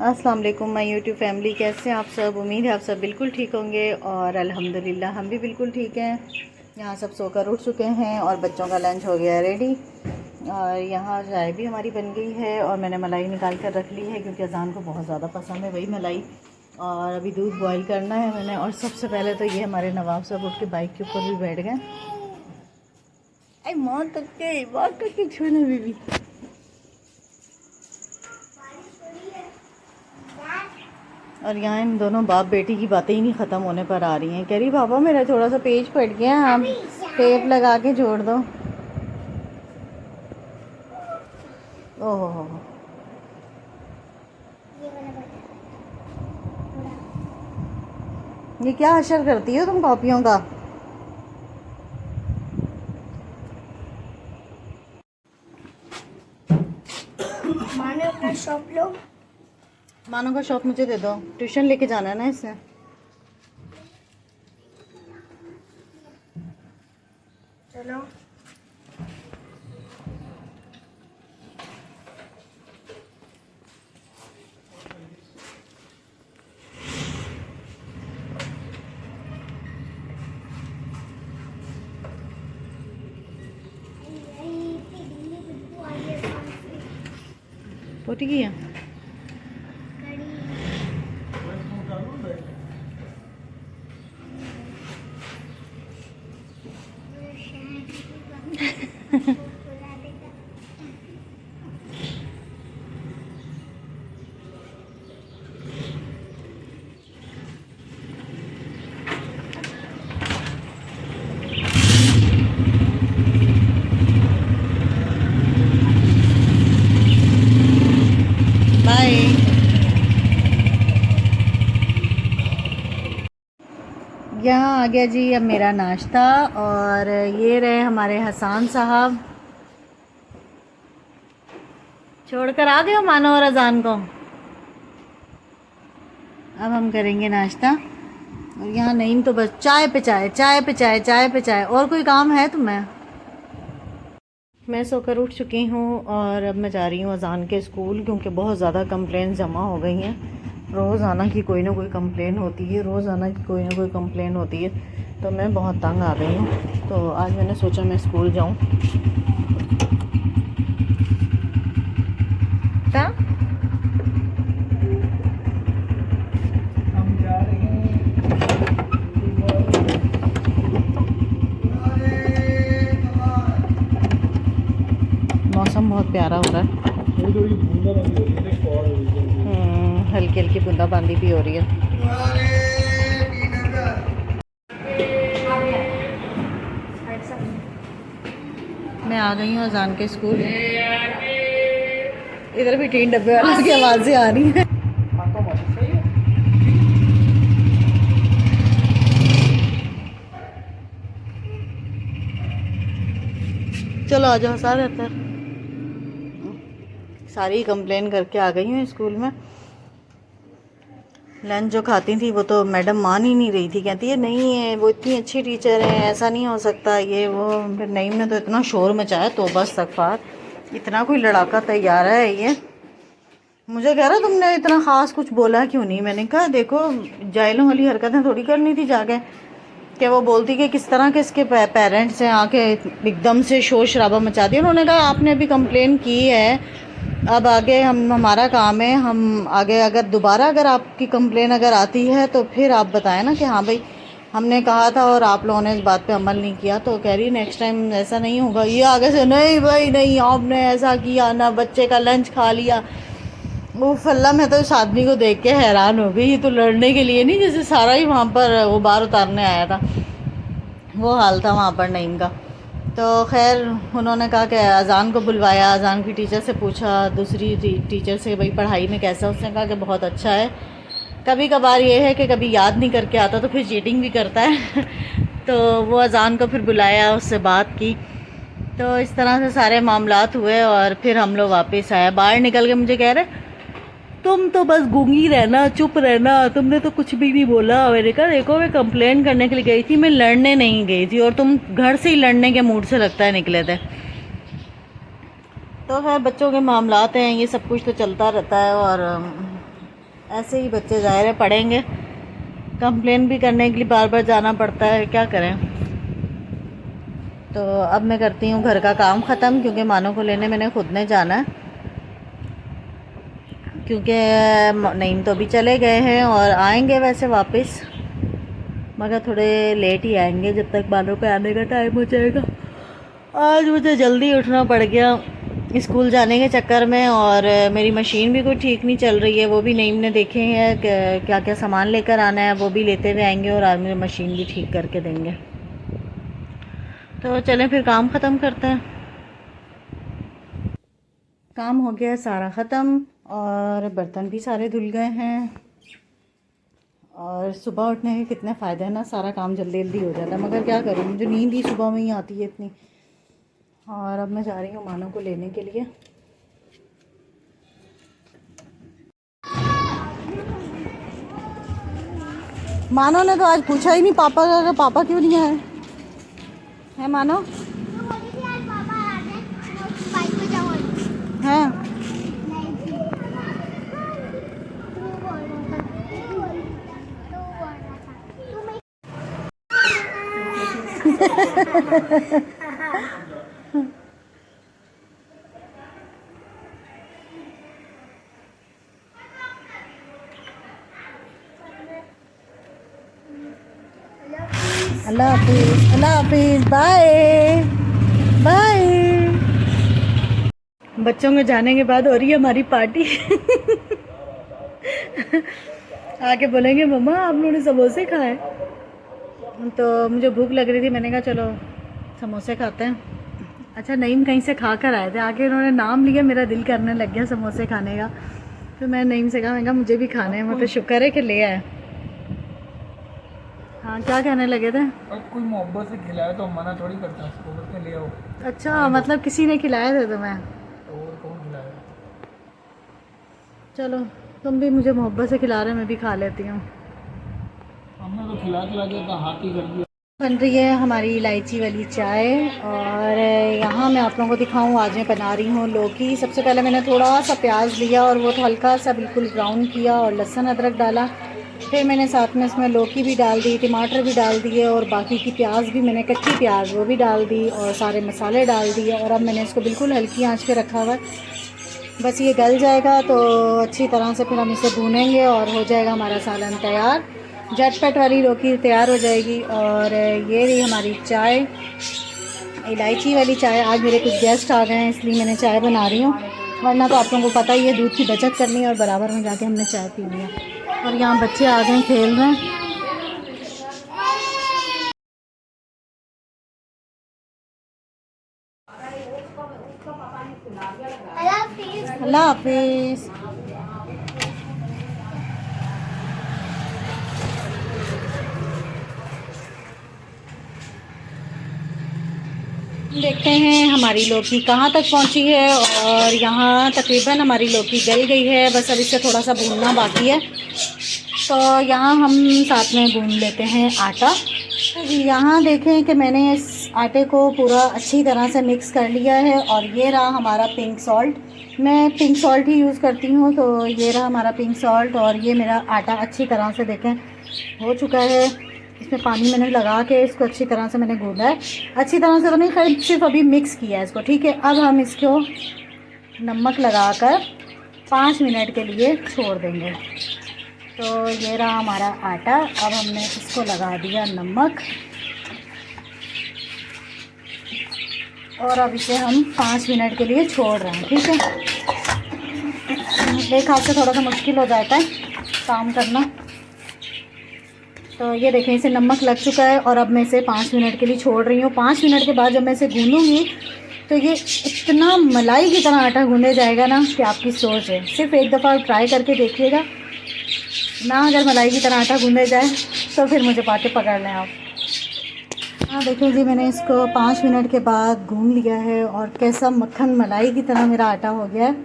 अस्सलाम वालेकुम my YouTube family, कैसे हैं आप सब। उम्मीद है आप सब बिल्कुल ठीक होंगे और अल्हम्दुलिल्लाह हम भी बिल्कुल ठीक हैं। यहाँ सब सोकर उठ चुके हैं और बच्चों का लंच हो गया रेडी। और यहाँ चाय भी हमारी बन गई है और मैंने मलाई निकाल कर रख ली है क्योंकि अजान को बहुत ज़्यादा पसंद है वही मलाई। और अभी दूध बॉयल करना है मैंने। और सबसे पहले तो ये हमारे नवाब साहब उठ के बाइक के ऊपर भी बैठ गए। माँ तक के छूने बीबी। और यहाँ इन दोनों बाप बेटी की बातें ही नहीं ख़त्म होने पर आ रही हैं। कह रही पापा मेरा थोड़ा सा पेज फट गया, आप टेप लगा के जोड़ दो। ओहो, ये क्या असर करती हो तुम कॉपियों का। मानो का शॉप मुझे दे दो, ट्यूशन लेके जाना है ना इससे। चलो पोटी की है। बाय। यहाँ आ गया जी अब मेरा नाश्ता। और ये रहे हमारे हसन साहब, छोड़कर आ गए हो मानो और अजान को। अब हम करेंगे नाश्ता। और यहाँ नहीं तो बस चाय पे चाय, चाय पे चाय, चाय पे चाय। और कोई काम है तुम्हें। मैं सोकर उठ चुकी हूँ और अब मैं जा रही हूँ अजान के स्कूल क्योंकि बहुत ज़्यादा कंप्लेन जमा हो गई हैं। रोज़ाना की कोई ना कोई कंप्लेन होती है, रोज़ाना की कोई ना कोई कंप्लेन होती है। तो मैं बहुत तंग आ गई हूँ। तो आज मैंने सोचा मैं स्कूल जाऊँ। क्या हम जा रहे हैं। मौसम बहुत प्यारा हो रहा है। हल्की हल्की बूंदाबांदी भी हो रही है। मैं आ गई हूँ अजान के स्कूल। इधर भी 3 डब्बे वालों की आवाज़ें आ रही हैं। चलो आ जाओ सारे अंदर। सारी कंप्लेन करके आ गई हूँ स्कूल में। लंच जो खाती थी वो तो मैडम मान ही नहीं रही थी। कहती है नहीं है वो इतनी अच्छी टीचर है, ऐसा नहीं हो सकता ये वो। फिर नईम ने तो इतना शोर मचाया, तो बस इस्तग़फ़ार, इतना कोई लड़ाका तैयार है ये। मुझे कह रहा तुमने इतना ख़ास कुछ बोला क्यों नहीं। मैंने कहा देखो जाहिलों वाली हरकतें थोड़ी करनी थी जाके। कि वो बोलती कि किस तरह के इसके पेरेंट्स हैं, आके एकदम से शोर शराबा मचा दिया। उन्होंने कहा आपने अभी कंप्लेन की है, अब आगे हमारा काम है, हम आगे अगर दोबारा अगर आपकी कंप्लेन अगर आती है तो फिर आप बताएं ना कि हाँ भाई हमने कहा था और आप लोगों ने इस बात पे अमल नहीं किया। तो कह रही नेक्स्ट टाइम ऐसा नहीं होगा। ये आगे से नहीं भाई नहीं आपने ऐसा किया ना, बच्चे का लंच खा लिया। वो फल्ला, मैं तो इस आदमी को देख के हैरान हो गई। ये तो लड़ने के लिए नहीं, जैसे सारा ही वहाँ पर वो बार उतारने आया था, वो हाल था वहाँ पर नईम का। तो खैर उन्होंने कहा कि अजान को बुलवाया, अजान की टीचर से पूछा, दूसरी टीचर से भाई पढ़ाई में कैसा। उसने कहा कि बहुत अच्छा है। कभी कभार ये है कि कभी याद नहीं करके आता तो फिर चीटिंग भी करता है। तो वो अजान को फिर बुलाया, उससे बात की। तो इस तरह से सारे मामलात हुए और फिर हम लोग वापस आए। बाहर निकल के मुझे कह रहे तुम तो बस गूंगी रहना, चुप रहना, तुमने तो कुछ भी नहीं बोला। मैंने कहा देखो मैं कंप्लेन करने के लिए गई थी, मैं लड़ने नहीं गई थी, और तुम घर से ही लड़ने के मूड से लगता है निकले थे। तो खैर बच्चों के मामलात हैं, ये सब कुछ तो चलता रहता है। और ऐसे ही बच्चे ज़ाहिर है पढ़ेंगे, कंप्लेन भी करने के लिए बार बार जाना पड़ता है, क्या करें। तो अब मैं करती हूँ घर का काम ख़त्म, क्योंकि मानो को लेने मैंने खुद ने जाना है, क्योंकि नईम तो अभी चले गए हैं और आएंगे वैसे वापस, मगर थोड़े लेट ही आएंगे, जब तक मानो पे आने का टाइम हो जाएगा। आज मुझे जल्दी उठना पड़ गया स्कूल जाने के चक्कर में, और मेरी मशीन भी कोई ठीक नहीं चल रही है, वो भी नईम ने देखे हैं क्या क्या सामान लेकर आना है, वो भी लेते हुए आएंगे और आज मेरी मशीन भी ठीक करके देंगे। तो चलें फिर काम ख़त्म करते हैं। काम हो गया सारा ख़त्म और बर्तन भी सारे धुल गए हैं। और सुबह उठने के कितने फ़ायदे हैं ना, सारा काम जल्दी जल्दी हो जाता है, मगर क्या करूँ, मुझे नींद ही सुबह में ही आती है इतनी। और अब मैं जा रही हूँ मानो को लेने के लिए। मानो ने तो आज पूछा ही नहीं पापा का, पापा क्यों नहीं आए हैं। मानो हाँ अल्लाह हाफिज़, अल्लाह हाफिज़, बाय बाय। बच्चों के जाने के बाद हो रही है हमारी पार्टी। आके बोलेंगे मम्मा आप लोगों ने समोसे खाए, तो मुझे भूख लग रही थी, मैंने कहा चलो समोसे खाते हैं। अच्छा नईम कहीं से खा कर आए थे, आके उन्होंने नाम लिया, मेरा दिल करने लग गया समोसे खाने का। तो मैं नईम से कहा, मैं कहा मुझे भी खाने हैं, मतलब शुक्र है कि ले आए। हाँ क्या कहने लगे थे? अब कोई मोहब्बत से खिलाया तो मना थोड़ी करता उसको, बस ले आओ। अच्छा मतलब किसी ने खिलाए थे तुम्हें? तो और कौन खिलाया? चलो तुम भी मुझे मोहब्बत से खिला रहे, मैं भी खा लेती हूँ। हमने तो खिला खिला के तो हाथ ही कर दिया। बन रही है हमारी इलायची वाली चाय, और यहाँ मैं आप लोगों को दिखाऊँ, आज मैं बना रही हूँ लौकी। सबसे पहले मैंने थोड़ा सा प्याज लिया और वो तो हल्का सा बिल्कुल ब्राउन किया, और लहसुन अदरक डाला। फिर मैंने साथ में इसमें लौकी भी डाल दी, टमाटर भी डाल दिए, और बाकी की प्याज भी मैंने कच्ची प्याज वो भी डाल दी, और सारे मसाले डाल दिए। और अब मैंने इसको बिल्कुल हल्की आंच पे रखा हुआ है, बस ये गल जाएगा तो अच्छी तरह से फिर हम इसे भूनेंगे और हो जाएगा हमारा सालन तैयार। झटपट वाली लौकी तैयार हो जाएगी। और ये रही हमारी चाय, इलायची वाली चाय। आज मेरे कुछ गेस्ट आ गए हैं इसलिए मैंने चाय बना रही हूँ, वरना तो आप लोगों को पता ही है दूध की बचत करनी है और बराबर में जाके हमने चाय पीनी है। और यहाँ बच्चे आ गए खेल रहे हैं। अल्लाह हाफिज़। देखते हैं हमारी लौकी कहाँ तक पहुँची है, और यहाँ तकरीबन हमारी लौकी गल गई है, बस अब इसे थोड़ा सा भूनना बाकी है। तो यहाँ हम साथ में भून लेते हैं आटा। यहाँ देखें कि मैंने इस आटे को पूरा अच्छी तरह से मिक्स कर लिया है, और ये रहा हमारा पिंक सॉल्ट। मैं पिंक सॉल्ट ही यूज़ करती हूँ, तो ये रहा हमारा पिंक सॉल्ट। और ये मेरा आटा अच्छी तरह से देखें हो चुका है। इसमें पानी मैंने लगा के इसको अच्छी तरह से मैंने गूंदा है, अच्छी तरह से तो नहीं, खैर सिर्फ अभी मिक्स किया है इसको, ठीक है। अब हम इसको नमक लगाकर 5 मिनट के लिए छोड़ देंगे। तो ये रहा हमारा आटा, अब हमने इसको लगा दिया नमक, और अब इसे हम 5 मिनट के लिए छोड़ रहे हैं, ठीक है। एक हाथ से थोड़ा सा मुश्किल हो जाता है काम करना। तो ये देखें इसे नमक लग चुका है, और अब मैं इसे 5 मिनट के लिए छोड़ रही हूँ। 5 मिनट के बाद जब मैं इसे गूंदूँगी तो ये इतना मलाई की तरह आटा गूंदे जाएगा ना कि आपकी सोच है। सिर्फ एक दफ़ा ट्राई करके देखिएगा ना, अगर मलाई की तरह आटा गूंदे जाए तो फिर मुझे पाके पकड़ लें आप। हाँ देखिए जी, मैंने इसको 5 मिनट के बाद गूंद लिया है, और कैसा मक्खन मलाई की तरह मेरा आटा हो गया है,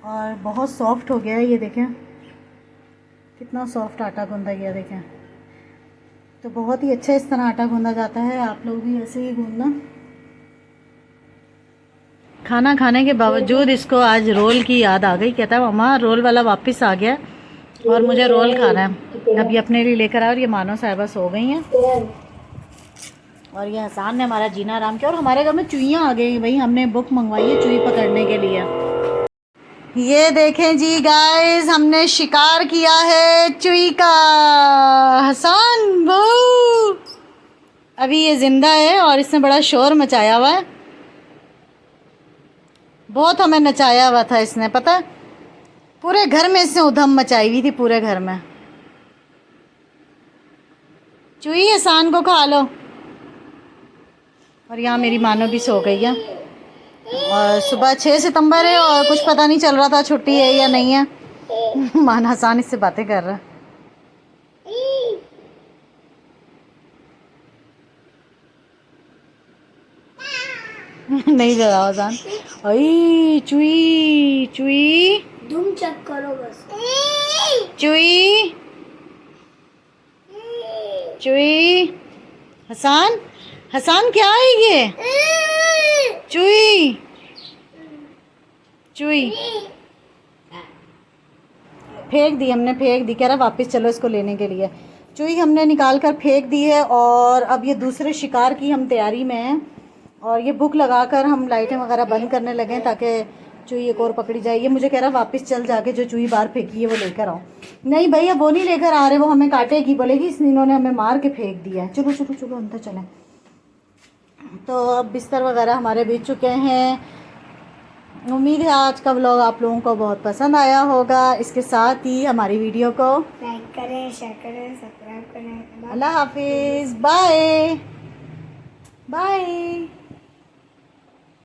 और बहुत सॉफ्ट हो गया है। ये देखें कितना सॉफ्ट आटा गूंदा गया, देखें। तो बहुत ही अच्छा इस तरह आटा गूंदा जाता है, आप लोग भी ऐसे ही गूंदना। खाना खाने के बावजूद इसको आज रोल की याद आ गई। कहता है मम्मा रोल वाला वापस आ गया और मुझे रोल खाना है। अब ये अपने लिए लेकर आया और ये मानो साहिबा सो गई हैं और ये हसान ने हमारा जीना आराम किया। और हमारे घर में चुईयाँ आ गई भाई, हमने बुक मंगवाई है चुई पकड़ने के लिए। ये देखें जी गाइस, हमने शिकार किया है चुई का। हसान बहू अभी ये जिंदा है और इसने बड़ा शोर मचाया हुआ है, बहुत हमें नचाया हुआ था इसने, पता है पूरे घर में इसने उधम मचाई हुई थी पूरे घर में। चुई हसान को खा लो। और यहाँ मेरी मानो भी सो गई है और सुबह 6 सितंबर है और कुछ पता नहीं चल रहा था छुट्टी है या नहीं है। मान हसान इससे बातें कर रहा है। नहीं जरा हसान। अई चुई चुई तुम चेक करो बस। चुई चुई हसान हसान क्या है ये? चुई चुई फेंक दी हमने, फेंक दी। कह रहा वापस चलो इसको लेने के लिए। चुई हमने निकाल कर फेंक दी है और अब ये दूसरे शिकार की हम तैयारी में हैं और ये भूख लगाकर हम लाइटें वगैरह बंद करने लगे ताकि चुई एक और पकड़ी जाए। ये मुझे कह रहा वापस चल जाके जो चुई बाहर फेंकी है वो लेकर आओ। नहीं भैया वो नहीं लेकर आ रहे, वो हमें काटेगी, बोलेगी इन्होंने हमें मार के फेंक दिया है। चलो चलो चलो अंदर चलें। तो अब बिस्तर वगैरह हमारे बीच चुके हैं। उम्मीद है आज का व्लॉग आप लोगों को बहुत पसंद आया होगा। इसके साथ ही हमारी वीडियो को लाइक करें, शेयर करें, सब्सक्राइब करें। अल्लाह हाफिज़, बाय बाय।